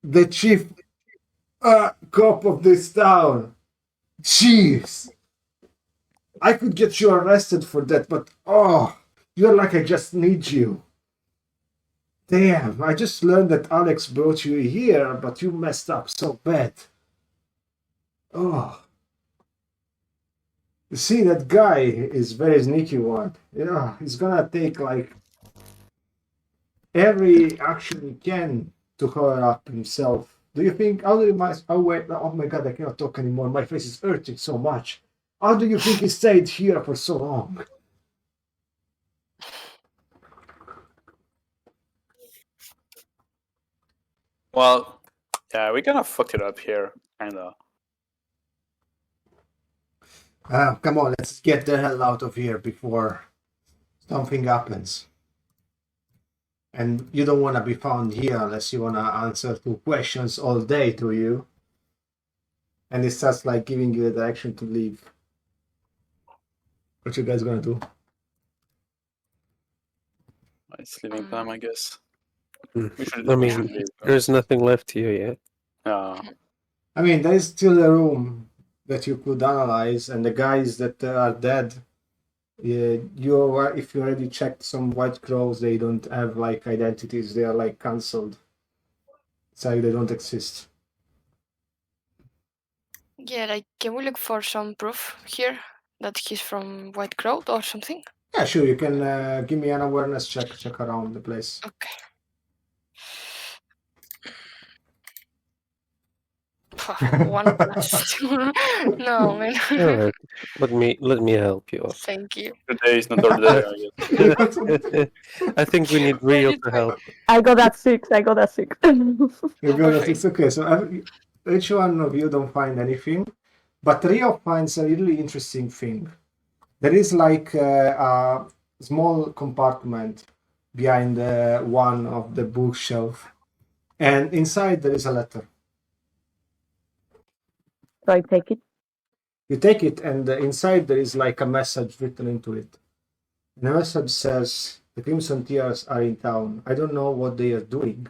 the chief cop of this town. Jeez. I could get you arrested for that, but you're like I just need you. Damn, I just learned that Alex brought you here, but you messed up so bad. Oh. You see, that guy is very sneaky one. Yeah, he's gonna take like every action he can to cover up himself. Do you think? How do you? Oh wait! Oh my God! I cannot talk anymore. My face is hurting so much. How do you think he stayed here for so long? Well, yeah, we're gonna fuck it up here, kinda. Come on, let's get the hell out of here before something happens. And you don't want to be found here unless you want to answer two questions all day to you. And it starts like giving you the direction to leave. What you guys gonna do? It's leaving time, I guess. I mean, there's nothing left here yet. I mean, there is still a room that you could analyze, and the guys that are dead. Yeah, if you already checked some white crows, they don't have like identities. They are like cancelled. It's like they don't exist. Yeah, like, can we look for some proof here that he's from White Crow or something? Yeah, sure. You can give me an awareness check around the place. Okay. One plus. No, man. All right. Let me help you. Thank you. Today is not our day, I guess. I think we need Rio to help. I got that 6. You got that 6. Okay, so each one of you don't find anything, but Rio finds a really interesting thing. There is like a small compartment behind one of the bookshelf, and inside there is a letter. So I take it. You take it, and inside there is like a message written into it. And the message says, "The Crimson Tears are in town. I don't know what they are doing,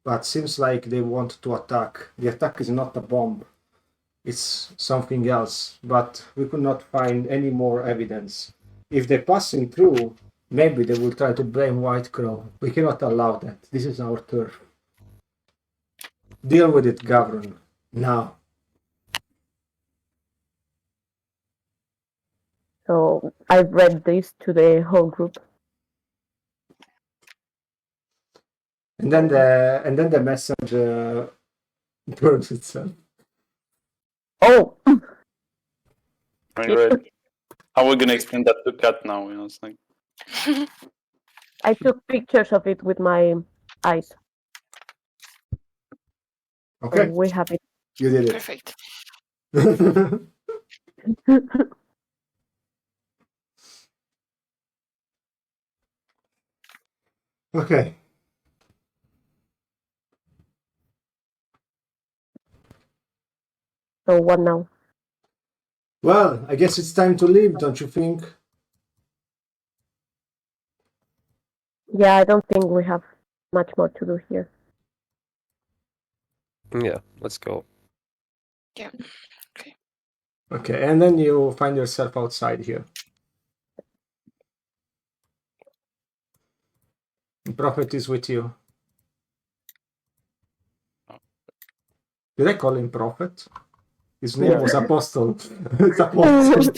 but seems like they want to attack. The attack is not a bomb. It's something else, but we could not find any more evidence. If they're passing through, maybe they will try to blame White Crow. We cannot allow that. This is our turf. Deal with it, Gavron. Now." So I've read this to the whole group. And then the message burns itself. Oh. I mean, right. How are we gonna explain that to Kat now? You know, it's like. I took pictures of it with my eyes. Okay. So we have it. You did it. Perfect. Okay. So what now? Well, I guess it's time to leave, don't you think? Yeah, I don't think we have much more to do here. Yeah, let's go. Yeah. Okay. Okay, and then you find yourself outside here. The Prophet is with you. Did I call him Prophet? His name was Apostle. It's Apostle.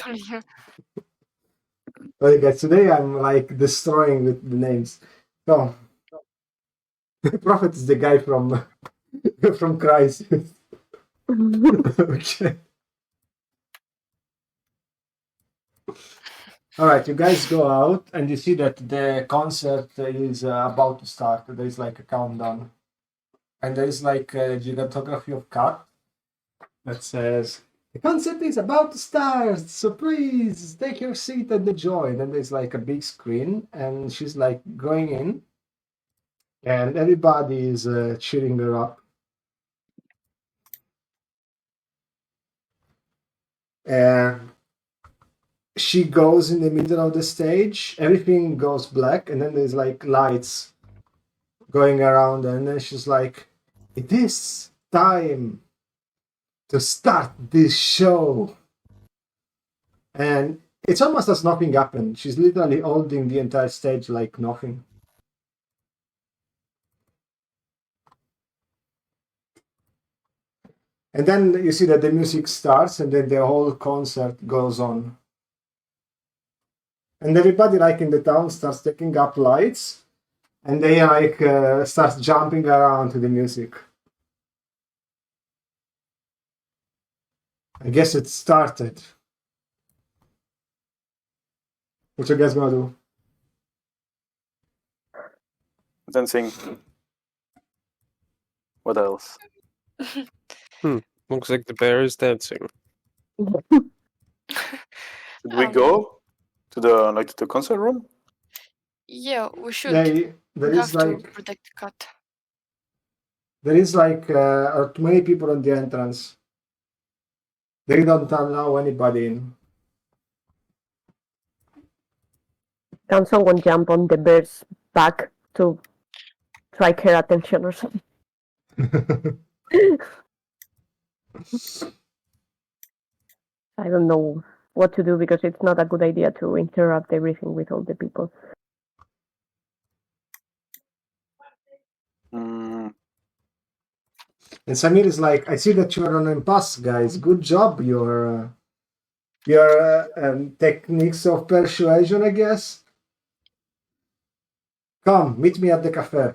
Okay, guys, today I'm like destroying with the names. So, Prophet is the guy from Christ. Okay. All right, you guys go out and you see that the concert is about to start. There is like a countdown. And there is like a gigantography of cat that says, "The concert is about to start, so please take your seat and enjoy." And then there's like a big screen and she's like going in and everybody is cheering her up. And she goes in the middle of the stage, everything goes black, and then there's like lights going around, and then she's like, "It is time to start this show." And it's almost as nothing happened. She's literally holding the entire stage like nothing. And then you see that the music starts, and then the whole concert goes on. And everybody, like in the town, starts taking up lights, and they like start jumping around to the music. I guess it started. What you guys gonna do? Dancing. What else? Looks like the bear is dancing. Should we go to the concert room? Yeah, we should. There We is have to like protect the cat. there is like too many people on the entrance. They don't allow anybody in. Can someone jump on the bear's back to strike her attention or something? I don't know what to do because it's not a good idea to interrupt everything with all the people. Mm, And Samir is like, I see that you're on impasse, guys. Good job, your techniques of persuasion, I guess. Come, meet me at the cafe.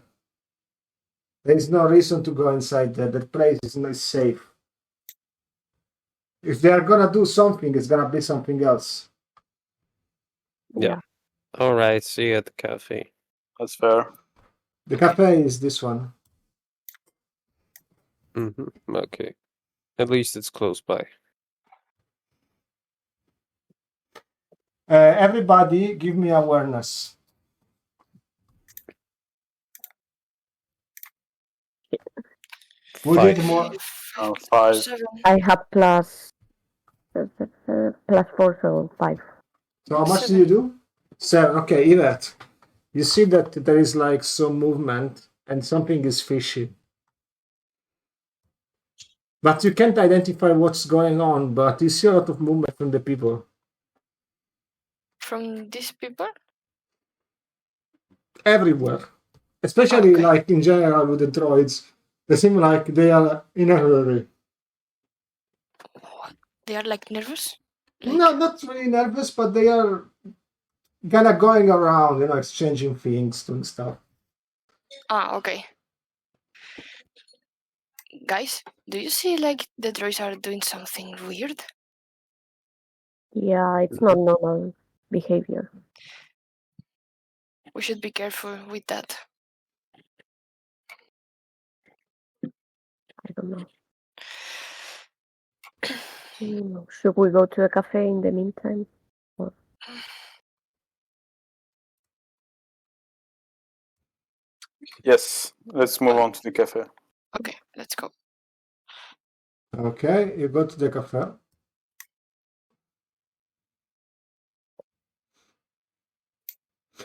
There is no reason to go inside there. That place is not safe. If they are gonna do something, it's gonna be something else. Yeah. All right, see you at the cafe. that's fair. The cafe is this one. Okay. At least it's close by. Everybody, give me awareness. We did more. 5. 7. I have plus 4, so 5. So how much do you do? 7. Okay, Yvette. You see that there is like some movement and something is fishy. But you can't identify what's going on, but you see a lot of movement from the people. From these people? Everywhere. Especially Okay. like in general with the droids. They seem like they are in a hurry. What? They are like nervous? No, not really nervous, but they are kind of going around, exchanging things, doing stuff. Okay. Guys, do you see like the droids are doing something weird? Yeah, it's not normal behavior. We should be careful with that. I don't know. Should we go to a cafe in the meantime? Yes, let's move on to the cafe. Okay, let's go. Okay, you go to the cafe.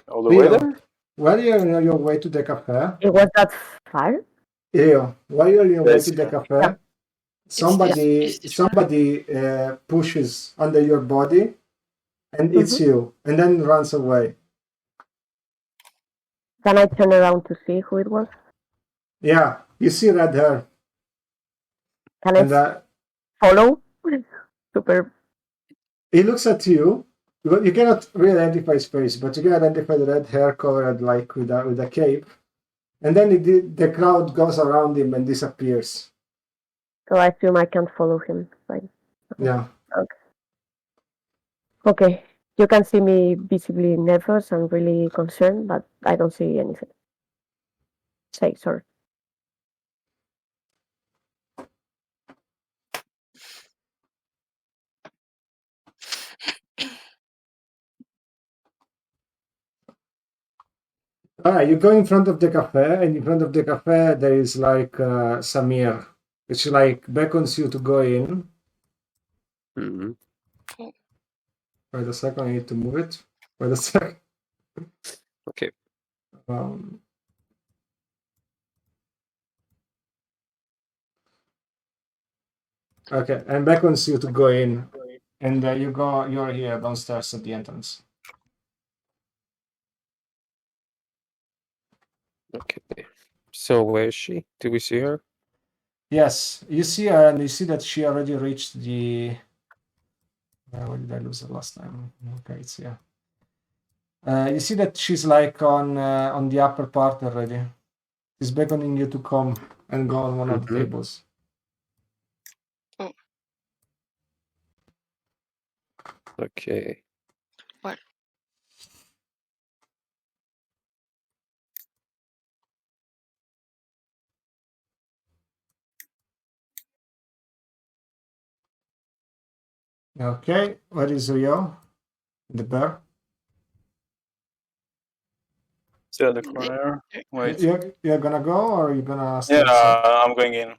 All the way Leo, there? while you're on your way to the cafe, It was that far? Leo, while you're on your way Yes, to the yeah. cafe, somebody pushes under your body and eats you, and then runs away. Can I turn around to see who it was? Yeah, you see red hair. Can And I follow? Super. he looks at you. You cannot really identify his face, but you can identify the red hair covered like with a cape. And then the crowd goes around him and disappears. So I assume I can't follow him. Right? Yeah. Okay. You can see me visibly nervous and really concerned, but I don't see anything. Sorry. All right, you go in front of the cafe, and in front of the cafe there is like Samir, which like beckons you to go in. Wait a second, I need to move it. Wait a second. Okay. Okay, and beckons you to go in, and you're here downstairs at the entrance. Okay. So where is she? Do we see her? Yes, you see her, and you see that she already reached the. Where did I lose her last time? Okay, it's here. You see that she's like on the upper part already. She's beckoning you to come and go on one of the Mhm. tables. Okay. What? Okay, where is Rio? The bear? Still at the corner. Wait. You're gonna go or you're gonna stay Yeah, outside? I'm going in.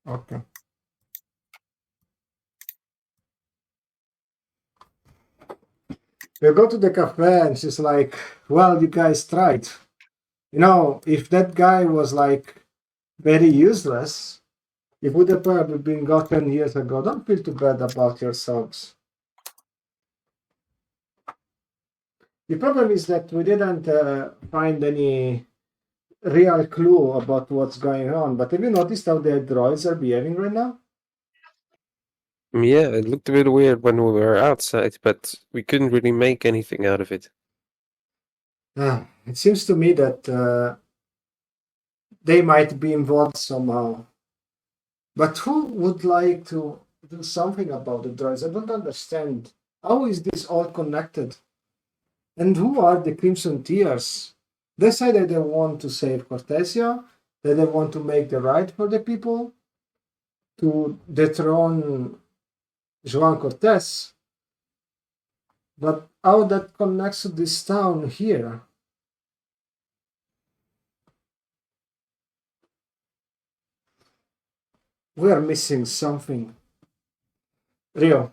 Okay. You go to the cafe and she's like, well, you guys tried. You know, if that guy was like very useless, it would have probably been gotten years ago. Don't feel too bad about yourselves. The problem is that we didn't find any real clue about what's going on. But have you noticed how the droids are behaving right now? Yeah, it looked a bit weird when we were outside, but we couldn't really make anything out of it. It seems to me that they might be involved somehow. But who would like to do something about the droids? I don't understand. How is this all connected? And who are the Crimson Tears? They say that they want to save Cortesia, that they want to make the right for the people, to dethrone Joan Cortes. But how that connects to this town here? We are missing something. Rio,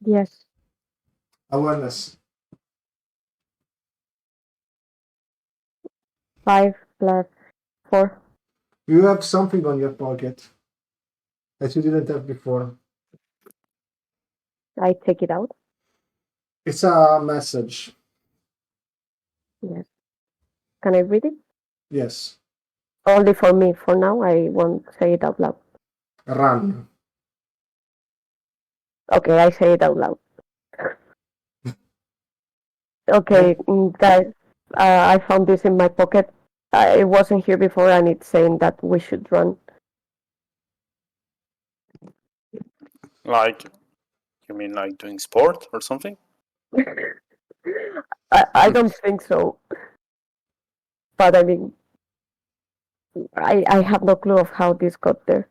Yes. awareness. 5 plus 4. You have something on your pocket that you didn't have before. I take it out. It's a message. Yes. Can I read it? Yes. Only for me. For now, I won't say it out loud. Run. Okay, I say it out loud. Okay, guys, I found this in my pocket. It wasn't here before, and it's saying that we should run. Like, you mean like doing sport or something? I don't think so. But I mean, I have no clue of how this got there.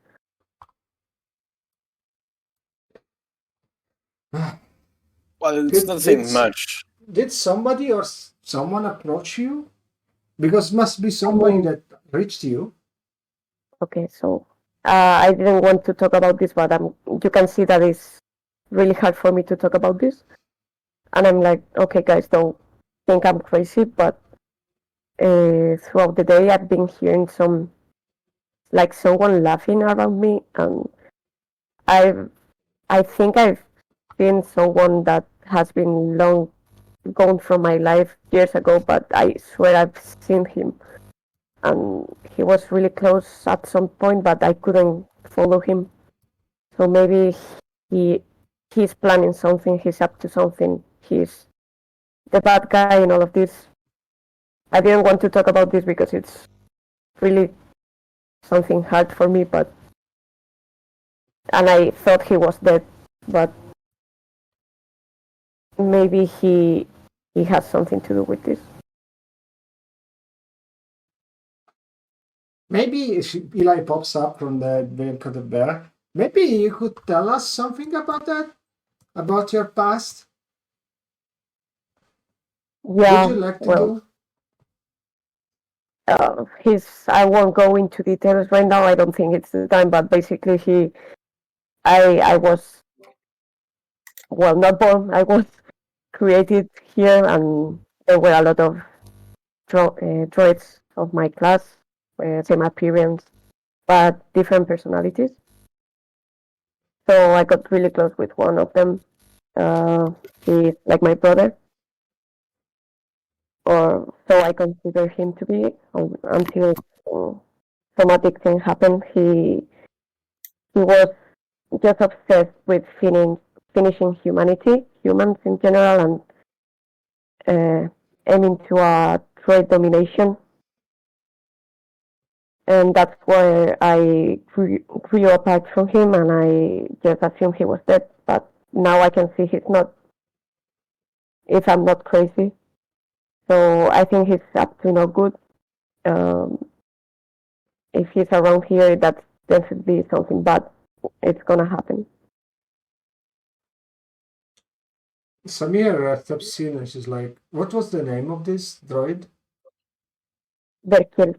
Well, it's not saying much. Did somebody or someone approach you? Because must be somebody that reached you. Okay, so I didn't want to talk about this, but you can see that it's really hard for me to talk about this. And I'm like, okay, guys, don't think I'm crazy, but throughout the day, I've been hearing like someone laughing around me, and I think I've seen someone that has been long gone from my life years ago, but I swear I've seen him, and he was really close at some point, but I couldn't follow him. So maybe he's planning something. He's up to something. He's the bad guy in all of this. I didn't want to talk about this because it's really something hard for me, and I thought he was dead, but maybe he has something to do with this. Maybe if Eli pops up from the back of the bear. Maybe you could tell us something about that? About your past? Yeah, Would you like to well, do? I won't go into details right now. I don't think it's the time, but basically I was, well, not born. I was created here, and there were a lot of droids of my class, same appearance, but different personalities. So I got really close with one of them. He's like my brother, or so I consider him to be. Until traumatic thing happened, he was just obsessed with finishing humans in general, and aiming to a trade domination. And that's where I grew apart from him, and I just assumed he was dead. But now I can see he's not, if I'm not crazy. So I think he's up to no good. If he's around here, that's definitely something bad. It's gonna happen. Samir steps in and she's like, what was the name of this droid? Verkiel.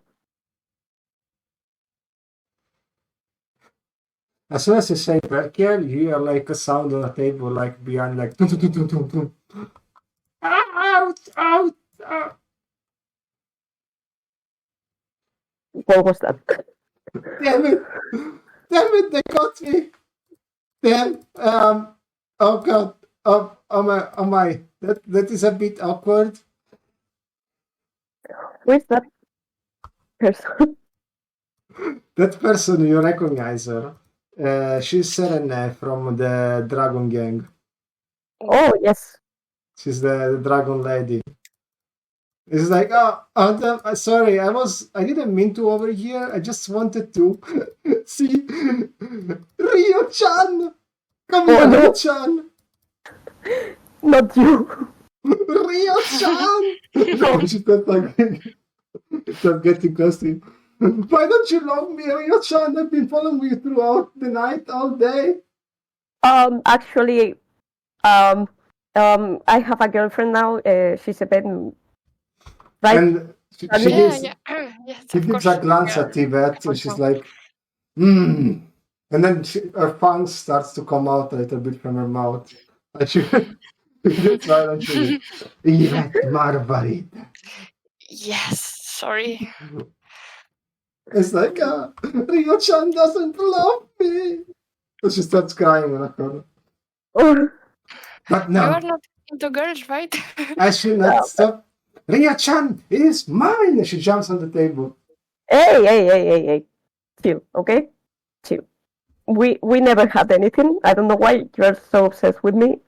As soon as you say Verkiel, you hear like a sound on the table, like behind, like tum, tum, tum, tum, tum, tum. Out, out, out. What was that? Damn it! Damn it! They got me. Damn. Oh god. Oh my. That is a bit awkward. Who is that person? That person, you recognize her. She's Serena from the Dragon Gang. Oh yes. She's the dragon lady. It's like, sorry, I didn't mean to over here. I just wanted to see Ryo-chan. Come here, no. Ryo-chan. Not you. Ryo-chan. No, she's not like stop getting close to him. Why don't you love me, Ryo-chan? I've been following you throughout the night, all day. Actually, I have a girlfriend now. She's a bit right. And she Yeah, gives, yeah. Yes, she of gives course. a glance Yeah. at Tibet, For and she's sure. like, and then her tongue starts to come out a little bit from her mouth. And she gets right and she Yvette Marbarita. Yes, sorry. It's like, Ryo-chan doesn't love me. So she starts crying in a corner. Oh, But You no, are not into girls, right? I should not stop. Ryo-chan is mine. And she jumps on the table. hey. Chill, okay? Chill. We never had anything. I don't know why you're so obsessed with me.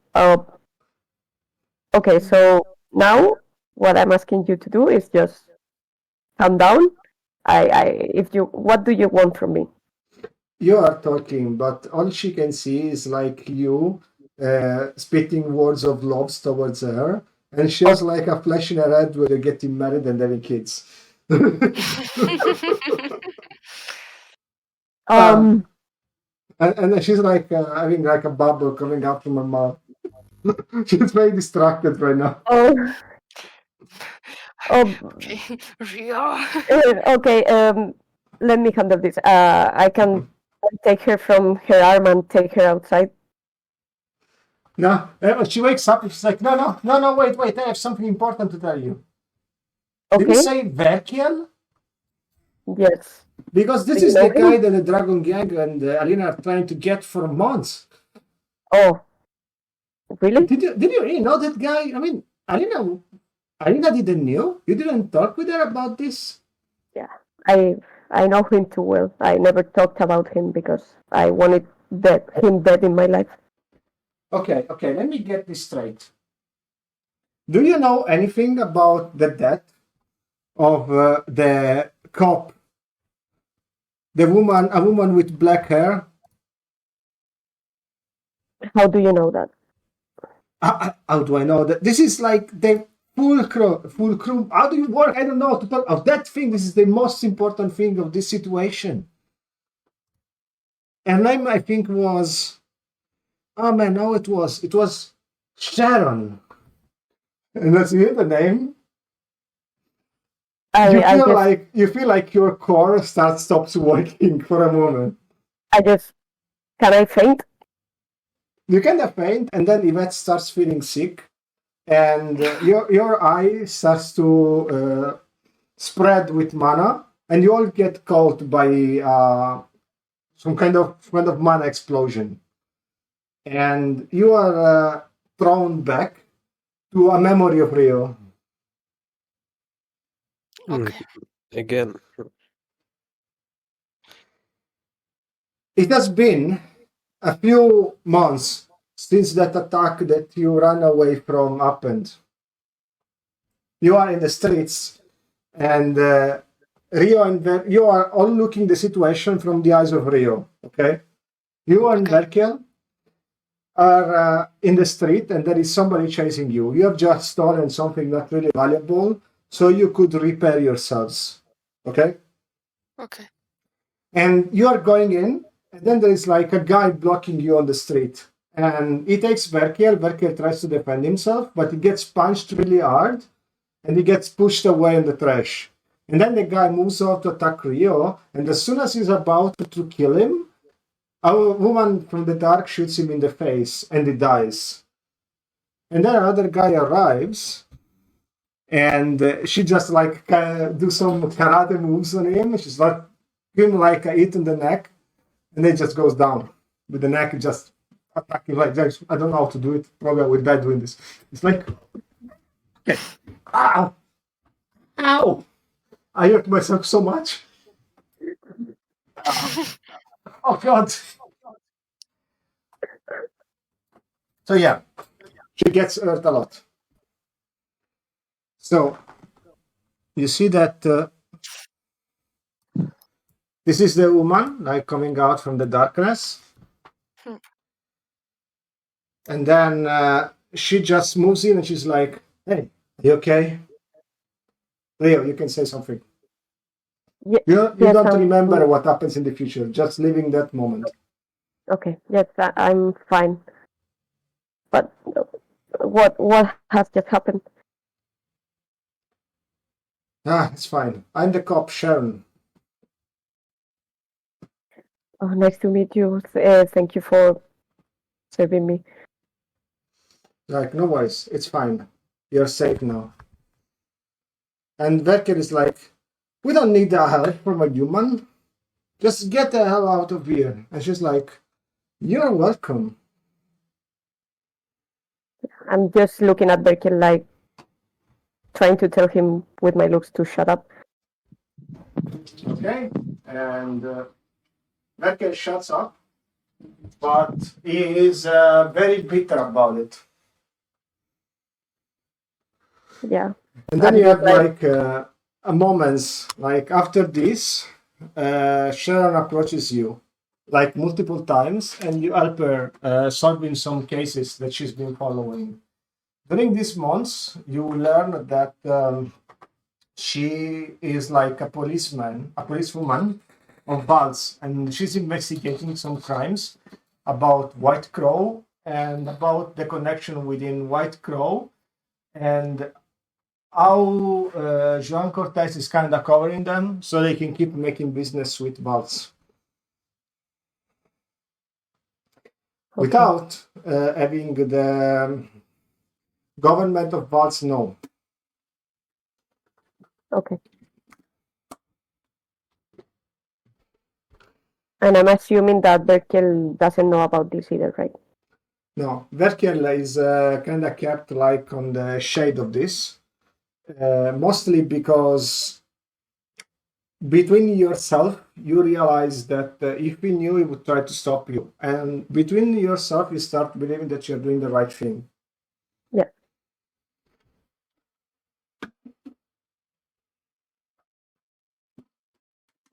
Okay, so now what I'm asking you to do is just calm down. What do you want from me? You are talking, but all she can see is like you spitting words of love towards her, and she has like a flash in her head where they're getting married and having kids. And she's like having like a bubble coming out from her mouth. She's very distracted right now. Okay, Rio. Okay. Let me handle this. I can take her from her arm and take her outside. No, she wakes up and she's like, no, wait, I have something important to tell you. Did you Okay. say Verkiel? Yes. Because this Do you is the know guy him? that the Dragon Gang and Alina are trying to get for months. Oh. Really? Did you really know that guy? I mean, Alina didn't know. You didn't talk with her about this. Yeah. I know him too well. I never talked about him because I wanted him dead in my life. Okay, let me get this straight. Do you know anything about the death of the cop? A woman with black hair? How do you know that? How do I know that? This is like the full crew. How do you work? I don't know. To talk of that thing, this is the most important thing of this situation. Her name, I think, was... Oh man, no, it was Sharon. And that's it, the name? You feel like your core stops working for a moment. Can I faint? You kind of faint, and then Yvette starts feeling sick, and your eye starts to spread with mana, and you all get caught by some kind of mana explosion. and you are thrown back to a memory of Rio. Okay. Again. It has been a few months since that attack that you ran away from happened. You are in the streets, and Rio and you are all looking the situation from the eyes of Rio. Okay, you and Okay. Verkel are in the street, and there is somebody chasing you. You have just stolen something not really valuable, so you could repair yourselves. Okay, Okay. and you are going in, and then there is like a guy blocking you on the street, and he takes Verkel. Verkel tries to defend himself, but he gets punched really hard, and he gets pushed away in the trash. And then the guy moves out to attack Rio, and as soon as he's about to kill him, a woman from the dark shoots him in the face, and he dies. And then another guy arrives, and she just like do some karate moves on him. She's like give him like a hit in the neck, and then just goes down with the neck just attacking like that. I don't know how to do it. Probably I would die doing this. It's like, okay, ow, ow! I hurt myself so much. Oh God! So yeah, she gets hurt a lot. So you see that this is the woman like coming out from the darkness, and then she just moves in and she's like, "Hey, are you okay? Leo, you can say something. Yeah, You yes, don't I'm remember fine. what happens in the future, just living that moment." Okay, yes, I'm fine. But what has just happened? It's fine. I'm the cop, Sharon. Oh, nice to meet you. Thank you for serving me. Like, no worries, it's fine. You're safe now. And Verker is like, we don't need the help from a human. Just get the hell out of here. And she's like, you're welcome. I'm just looking at Berkel like trying to tell him with my looks to shut up. Okay. And Verker shuts up, but he is very bitter about it. Yeah. And then I'm you just have like a moments, like after this, Sharon approaches you like multiple times and you help her solving some cases that she's been following. During these months, you learn that she is like a policewoman of Vals, and she's investigating some crimes about White Crow and about the connection within White Crow and how Joan Cortez is kind of covering them so they can keep making business with Vals. Okay. Without having the government of Vals know. Okay. And I'm assuming that Berkel doesn't know about this either, right? No, Verkel is kind of kept like on the shade of this, mostly because between yourself, you realize that if he knew, he would try to stop you. And between yourself, you start believing that you're doing the right thing. Yeah.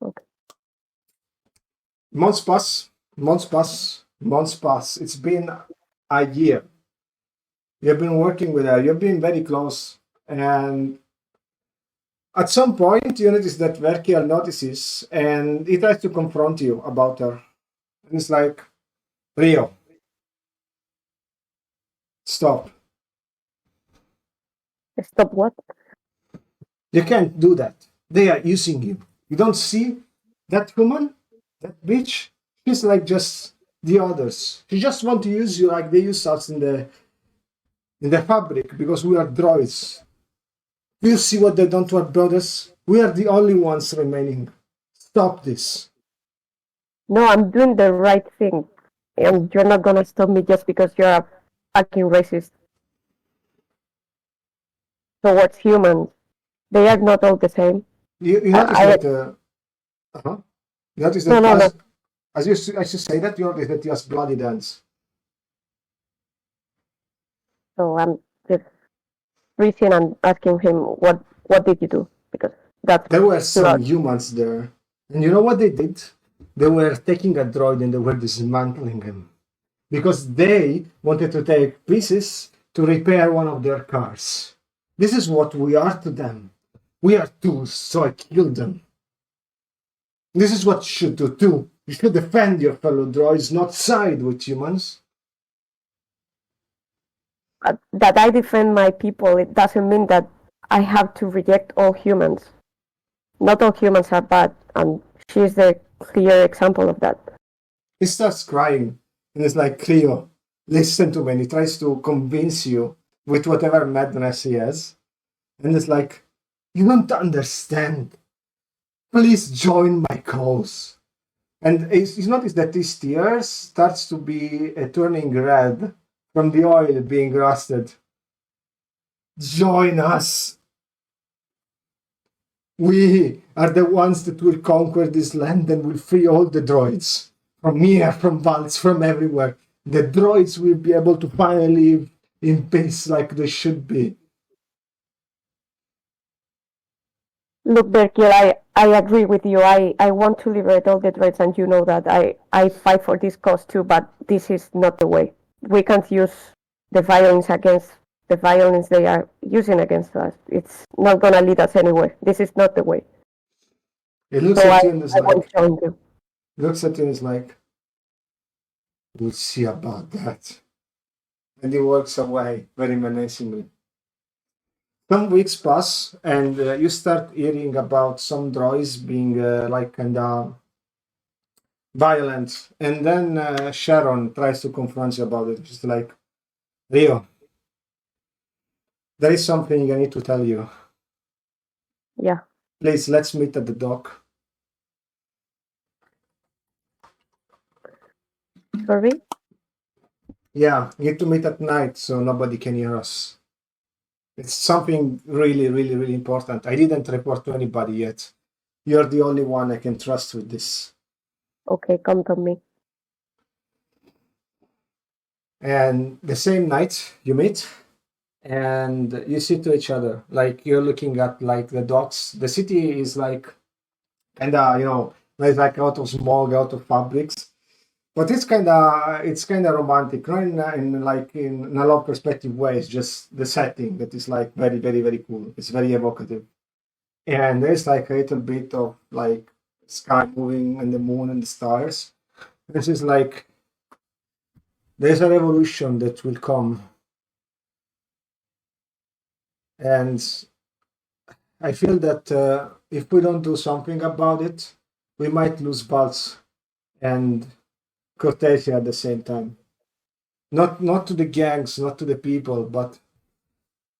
Okay. Months pass. It's been a year. You've been working with her. You've been very close. And at some point, you notice that Verkiel notices and he tries to confront you about her. And it's like, Rio, stop. Stop what? You can't do that. They are using you. You don't see that woman, that bitch? She's like just the others. She just want to use you like they use us in the fabric because we are droids. Do you see what they done to our brothers? We are the only ones remaining. Stop this. No, I'm doing the right thing. and you're not gonna stop me just because you're a fucking racist towards humans. They are not all the same. You notice I- that. Uh-huh. You notice No, that no, no. as you say that, you notice that he has bloody dance. So I'm just freezing and asking him, what did you do? Because that's There were some blood. humans there, and you know what they did? They were taking a droid and they were dismantling him because they wanted to take pieces to repair one of their cars. This is what we are to them. We are tools, so I killed them. This is what you should do too. You should defend your fellow droids, not side with humans. That I defend my people, it doesn't mean that I have to reject all humans. Not all humans are bad, and she's the clear example of that. He starts crying, and it's like, Cleo, listen to me. And he tries to convince you with whatever madness he has. And it's like, you don't understand. Please join my cause. And he's noticed that his tears starts to be turning red from the oil being rusted. Join us. We are the ones that will conquer this land and will free all the droids. From here, from Valts, from everywhere. The droids will be able to finally live in peace like they should be. Look, Berkiel, I agree with you. I want to liberate all the droids, and you know that. I fight for this cause too, but this is not the way. We can't use the violence against the violence they are using against us. It's not going to lead us anywhere. This is not the way. He looks So at you and is I won't like, join you. looks at you and is like, we'll see about that. And he walks away very menacingly. Some weeks pass, and you start hearing about some droids being like kind of violent. And then Sharon tries to confront you about it. She's like, Rio, there is something I need to tell you. Yeah. Please, let's meet at the dock. Sorry? Yeah, we need to meet at night so nobody can hear us. It's something really, really, really important. I didn't report to anybody yet. You're the only one I can trust with this. Okay, come to me. And the same night you meet and you sit to each other. Like you're looking at like the docks. The city is like kind of, it's like out of smog, out of fabrics. But it's kind of romantic, not in a long perspective way. It's just the setting that is like very, very, very cool. It's very evocative, and there's like a little bit of like sky moving and the moon and the stars. This is like there's a revolution that will come, and I feel that if we don't do something about it, we might lose Valts and Cortesia at the same time. Not to the gangs, not to the people, but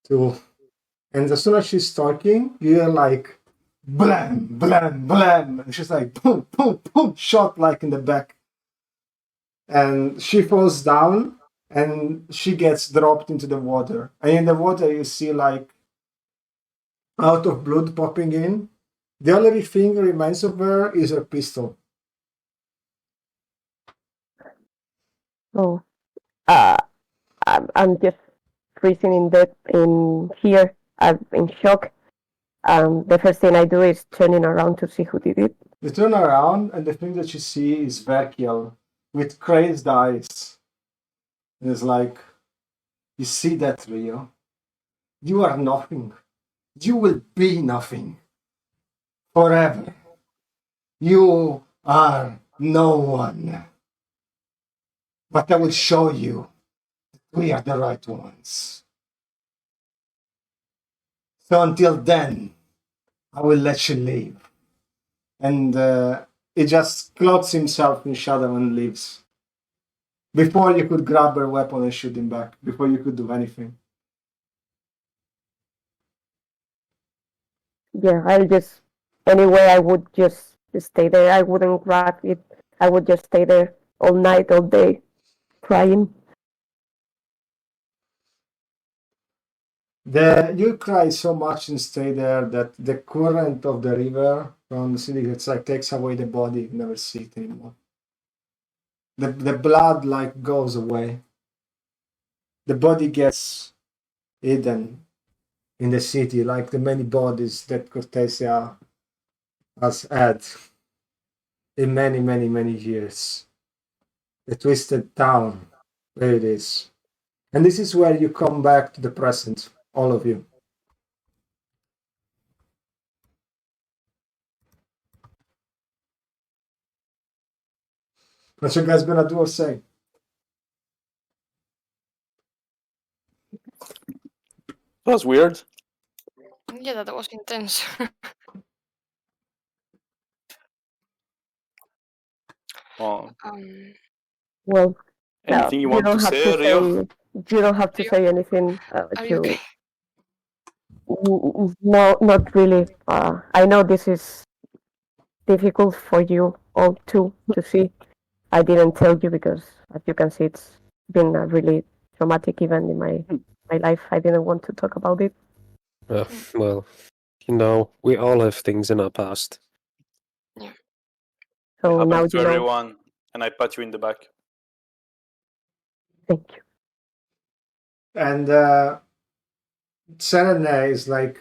to. And as soon as she's talking, you hear like blam, blam, blam, and she's like boom, boom, boom, shot like in the back, and she falls down and she gets dropped into the water. And in the water, you see like out of blood popping in. The only thing that remains of her is her pistol. Oh, I'm just freezing in here. I'm in shock. The first thing I do is turning around to see who did it. You turn around, and the thing that you see is Verkiel with crazed eyes. And it's like, you see that, Rio? You are nothing. You will be nothing. Forever. You are no one. But I will show you that we are the right ones. So until then, I will let you leave. And he just clothes himself in shadow and leaves. Before you could grab her weapon and shoot him back. Before you could do anything. Yeah, anyway, I would just stay there. I wouldn't grab it. I would just stay there all night, all day. crying. You cry so much and stay there that the current of the river from the city, it's like takes away the body. You never see it anymore. The blood like goes away. The body gets hidden in the city, like the many bodies that Cortesia has had in many, many, many years. The twisted town, there it is. And this is where you come back to the present, all of you. What you guys gonna do or say? That was weird. Yeah, that was intense. Well, Well, anything you want to don't have say, to Rio? you don't have to say anything. Are you okay? No, not really. I know this is difficult for you all to see. I didn't tell you because, as you can see, it's been a really traumatic event in my life. I didn't want to talk about it. Well, you know, we all have things in our past. So It now happens you to know. everyone, and I pat you in the back. Thank you. And Serena is like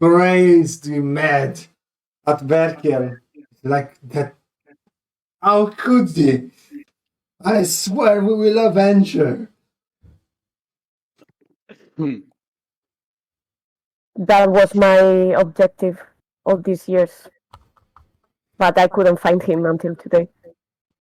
crazy mad at Berker. Like that. How could he? I swear we will avenge her. That was my objective all these years, but I couldn't find him until today.